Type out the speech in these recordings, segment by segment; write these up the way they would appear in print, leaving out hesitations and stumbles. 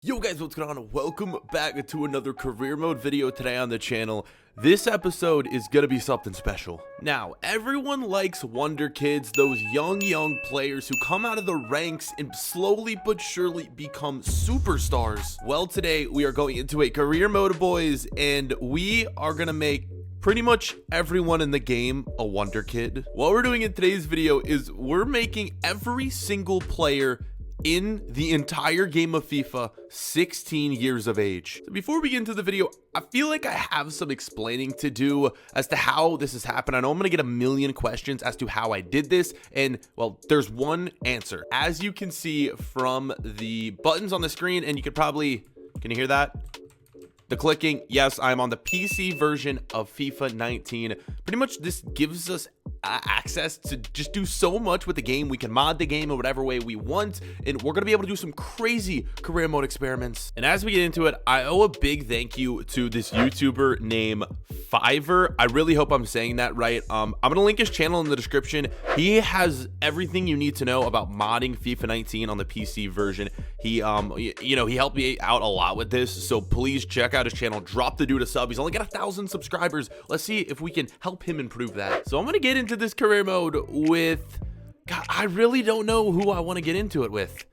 Yo guys, what's going on? Welcome back to another career mode video today on the channel. This episode is gonna be something special. Now, everyone likes wonder kids, those young players who come out of the ranks and slowly but surely become superstars. Well, today we are going into a career mode, boys, and we are gonna make pretty much everyone in the game a wonder kid. What we're doing in today's video is we're making every single player in the entire game of FIFA 16 years of age. So before we get into the video, I feel like I have some explaining to do as to how this has happened. I know I'm gonna get a million questions as to how I did this, and well, there's one answer. As you can see from the buttons on the screen, and you could probably, can you hear that? The clicking, yes, I'm on the PC version of FIFA 19. Pretty much this gives us access to just do so much with the game. We can mod the game in whatever way we want, and we're gonna be able to do some crazy career mode experiments. And as we get into it, I owe a big thank you to this YouTuber named Fiverr. I really hope I'm saying that right. I'm gonna link his channel in the description. He has everything you need to know about modding FIFA 19 on the PC version. He you know, he helped me out a lot with this, so please check out his channel. Drop the dude a sub. He's only got 1,000 subscribers. Let's see if we can help him improve that. So I'm gonna get into this career mode with, God, I really don't know who I want to get into it with.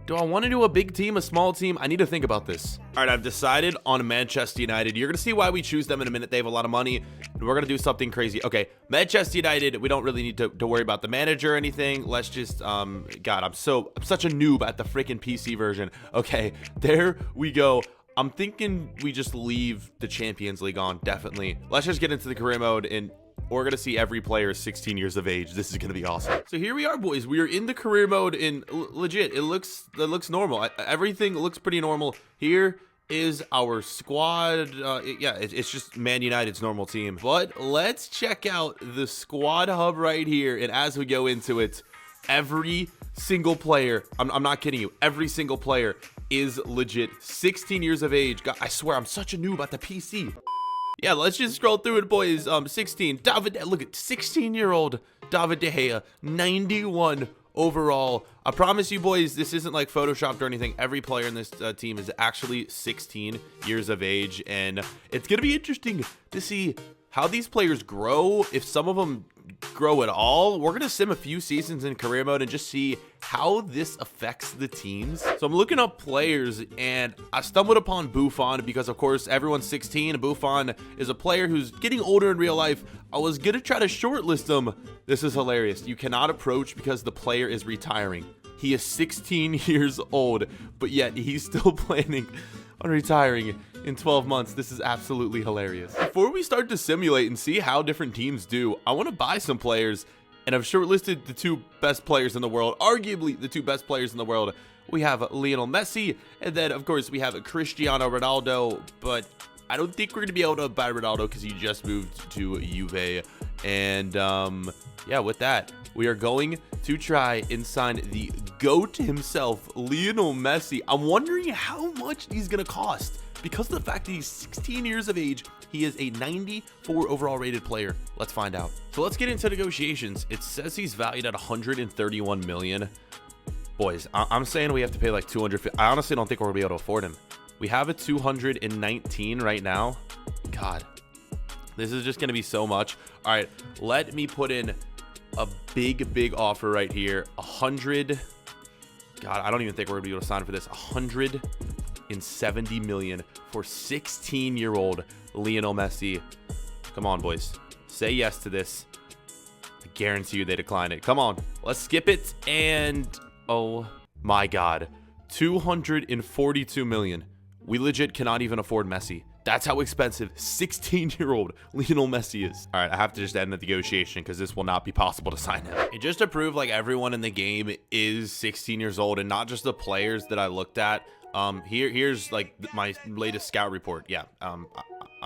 Do I want to do a big team, a small team? I need to think about this. All right, I've decided on Manchester United. You're gonna see why we choose them in a minute. They have a lot of money, and we're gonna do something crazy. Okay, Manchester United, we don't really need to worry about the manager or anything. Let's just God, I'm such a noob at the freaking PC version. Okay, there we go. I'm thinking we just leave the Champions League on, definitely. Let's just get into the career mode, and we're gonna see every player 16 years of age. This is gonna be awesome. So here we are, boys. We are in the career mode, and legit, it looks normal. Everything looks pretty normal. Here is our squad. Yeah, it's just Man United's normal team. But let's check out the squad hub right here. And as we go into it, every single player, I'm not kidding you, every single player is legit 16 years of age. God, I swear, I'm such a noob at the PC. Yeah, let's just scroll through it, boys. 16, look at 16-year-old David De Gea, 91 overall. I promise you, boys, this isn't like photoshopped or anything. Every player in this team is actually 16 years of age, and it's gonna be interesting to see how these players grow, if some of them grow at all. We're gonna sim a few seasons in career mode and just see how this affects the teams. So I'm looking up players, and I stumbled upon Buffon because, of course, everyone's 16. Buffon is a player who's getting older in real life. I was gonna try to shortlist him. This is hilarious. You cannot approach because the player is retiring. He is 16 years old, but yet he's still planning on retiring in 12 months. This is absolutely hilarious. Before we start to simulate and see how different teams do, I want to buy some players, and I've shortlisted the two best players in the world, arguably the two best players in the world. We have Lionel Messi, and then of course we have Cristiano Ronaldo, but I don't think we're gonna be able to buy Ronaldo because he just moved to Juve. And yeah, with that, we are going to try and sign the GOAT himself, Lionel Messi. I'm wondering how much he's gonna cost. Because of the fact that he's 16 years of age, he is a 94 overall rated player. Let's find out. So let's get into negotiations. It says he's valued at 131 million. Boys, I'm saying we have to pay like 250. I honestly don't think we're gonna be able to afford him. We have a 219 right now. God, this is just gonna be so much. All right, let me put in a big offer right here. 100. God, I don't even think we're gonna be able to sign for this. 170 million for 16-year-old Lionel Messi. Come on, boys, say yes to this. I guarantee you they decline it. Come on, let's skip it. And oh my God, 242 million. We legit cannot even afford Messi. That's how expensive 16-year-old Lionel Messi is. All right, I have to just end the negotiation because this will not be possible to sign him. And just to prove like everyone in the game is 16 years old and not just the players that I looked at, here's like my latest scout report. Yeah, I'm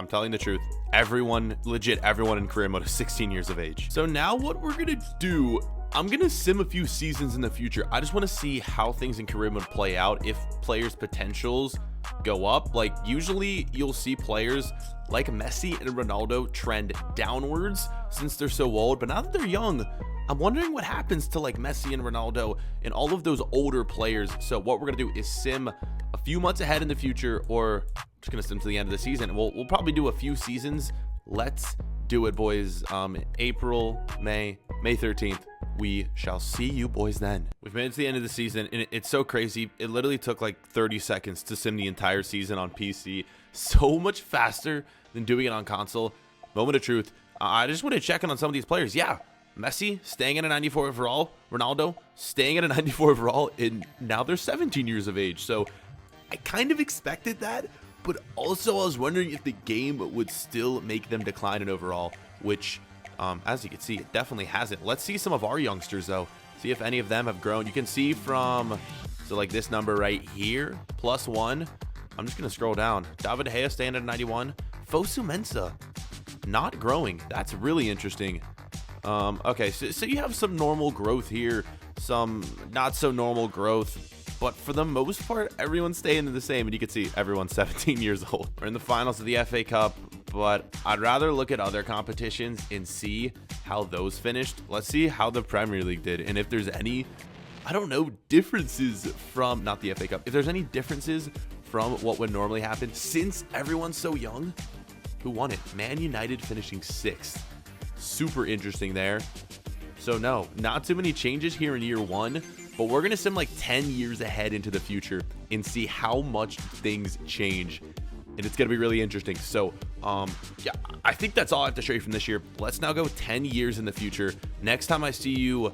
telling the truth. Everyone, legit everyone in career mode is 16 years of age. So now what we're gonna do, I'm gonna sim a few seasons in the future. I just want to see how things in career mode play out, if players' potentials go up. Like usually you'll see players like Messi and Ronaldo trend downwards since they're so old, but now that they're young, I'm wondering what happens to like Messi and Ronaldo and all of those older players. So what we're gonna do is sim a few months ahead in the future, or just gonna sim to the end of the season. We'll probably do a few seasons. Let's do it, boys. April, May 13th. We shall see you boys then. We've made it to the end of the season, and it's so crazy. It literally took like 30 seconds to sim the entire season on PC. So much faster than doing it on console. Moment of truth. I just want to check in on some of these players. Yeah. Messi staying at a 94 overall, Ronaldo staying at a 94 overall, and now they're 17 years of age. So I kind of expected that, but also I was wondering if the game would still make them decline in overall, which, as you can see, it definitely hasn't. Let's see some of our youngsters, though. See if any of them have grown. You can see from, so like this number right here, +1. I'm just going to scroll down. David De Gea staying at a 91. Fosu Mensah not growing. That's really interesting. Okay, so you have some normal growth here, some not so normal growth, but for the most part, everyone's staying the same, and you can see everyone's 17 years old. We're in the finals of the FA Cup, but I'd rather look at other competitions and see how those finished. Let's see how the Premier League did, and if there's any, I don't know, differences from, not the FA Cup, if there's any differences from what would normally happen, since everyone's so young. Who won it? Man United finishing 6th. Super interesting there. So no, not too many changes here in year 1, but we're gonna sim like 10 years ahead into the future and see how much things change, and it's gonna be really interesting. So yeah, I think that's all I have to show you from this year. Let's now go 10 years in the future. Next time I see you,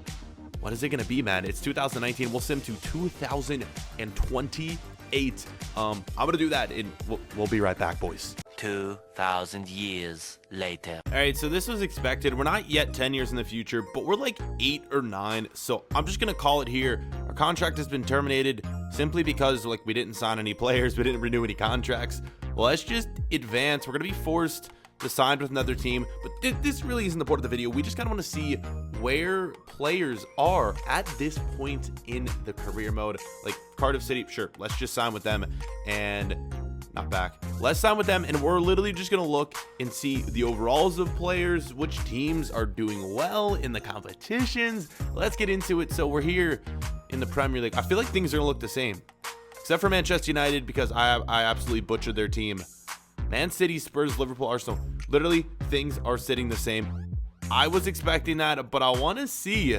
what is it gonna be, man? It's 2019. We'll sim to 2028. I'm gonna do that, and we'll be right back, boys. 2,000 years later. All right, so this was expected. We're not yet 10 years in the future, but we're like 8 or 9. So I'm just gonna call it here. Our contract has been terminated simply because like we didn't sign any players, we didn't renew any contracts. Well, let's just advance. We're gonna be forced to sign with another team, but this really isn't the point of the video. We just kind of want to see where players are at this point in the career mode. Like Cardiff City, sure, let's just sign with them, and not back. Let's sign with them, and we're literally just gonna look and see the overalls of players, which teams are doing well in the competitions. Let's get into it. So we're here in the Premier League. I feel like things are gonna look the same, except for Manchester United, because I absolutely butchered their team. Man City, Spurs, Liverpool, Arsenal. Literally, things are sitting the same. I was expecting that, but I want to see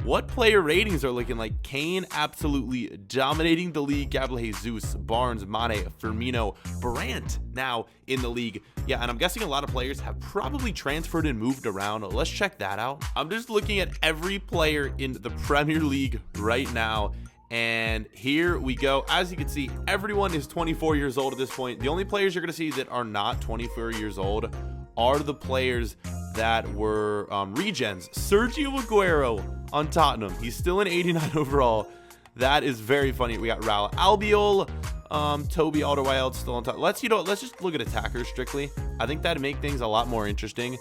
what player ratings are looking like. Kane absolutely dominating the league. Gabriel Jesus, Barnes, Mane, Firmino, Brandt now in the league. Yeah, and I'm guessing a lot of players have probably transferred and moved around. Let's check that out. I'm just looking at every player in the Premier League right now, and here we go. As you can see, everyone is 24 years old at this point. The only players you're going to see that are not 24 years old are the players that were regens. Sergio Aguero on Tottenham. He's still an 89 overall. That is very funny. We got Raul Albiol, Toby Alderweireld still on top. Let's just look at attackers strictly. I think that'd make things a lot more interesting.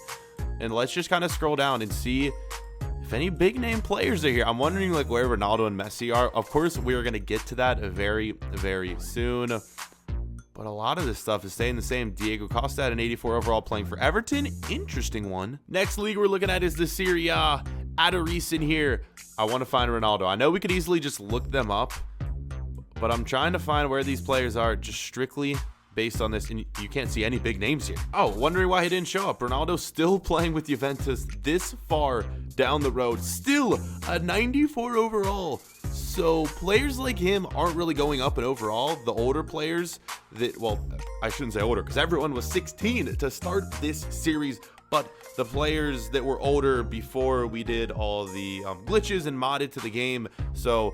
And let's just kind of scroll down and see if any big name players are here. I'm wondering like where Ronaldo and Messi are. Of course, we are going to get to that very, very soon. But a lot of this stuff is staying the same. Diego Costa at an 84 overall playing for Everton. Interesting one. Next league we're looking at is the Serie A. At a recent here, I want to find Ronaldo. I know we could easily just look them up, but I'm trying to find where these players are just strictly based on this, and you can't see any big names here. Oh, wondering why he didn't show up. Ronaldo still playing with Juventus this far down the road. Still a 94 overall. So players like him aren't really going up in overall. The older players that, well, I shouldn't say older because everyone was 16 to start this series, but the players that were older before we did all the glitches and modded to the game. So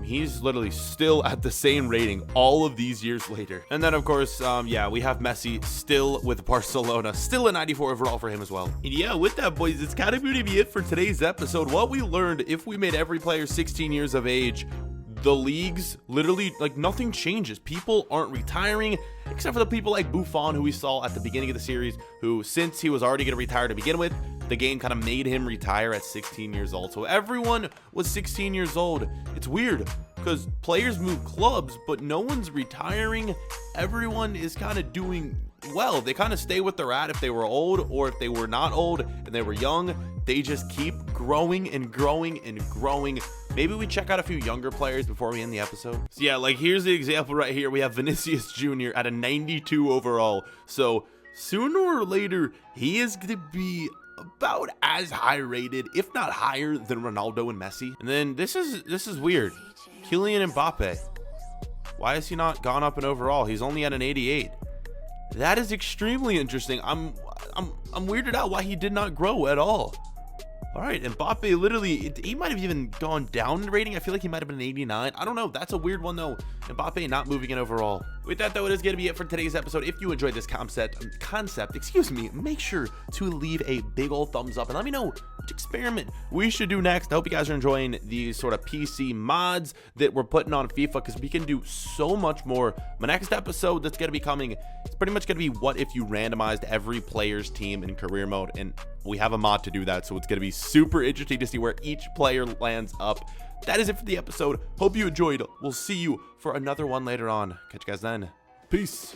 he's literally still at the same rating all of these years later. And then of course, yeah, we have Messi still with Barcelona, still a 94 overall for him as well. And yeah, with that, boys, it's kind of going to be it for today's episode. What we learned, if we made every player 16 years of age, the leagues literally, like, nothing changes. People aren't retiring, except for the people like Buffon, who we saw at the beginning of the series, who, since he was already going to retire to begin with, the game kind of made him retire at 16 years old. So everyone was 16 years old. It's weird because players move clubs, but no one's retiring. Everyone is kind of doing well. They kind of stay with their at if they were old, or if they were not old and they were young, they just keep growing and growing and growing. Maybe we check out a few younger players before we end the episode. So yeah, like here's the example right here. We have Vinicius Jr. at a 92 overall. So sooner or later, he is going to be about as high rated, if not higher, than Ronaldo and Messi. And then this is weird. Kylian Mbappe. Why has he not gone up in overall? He's only at an 88. That is extremely interesting. I'm weirded out why he did not grow at all. All right, Mbappe literally, he might have even gone down in rating. I feel like he might have been an 89. I don't know. That's a weird one, though. Mbappe not moving in overall. With that, though, it is going to be it for today's episode. If you enjoyed this concept, make sure to leave a big old thumbs up and let me know which experiment we should do next. I hope you guys are enjoying these sort of PC mods that we're putting on FIFA because we can do so much more. My next episode that's going to be coming is pretty much going to be what if you randomized every player's team in career mode, and we have a mod to do that, so it's going to be super interesting to see where each player lands up. That is it for the episode. Hope you enjoyed. We'll see you for another one later on. Catch you guys then. Peace.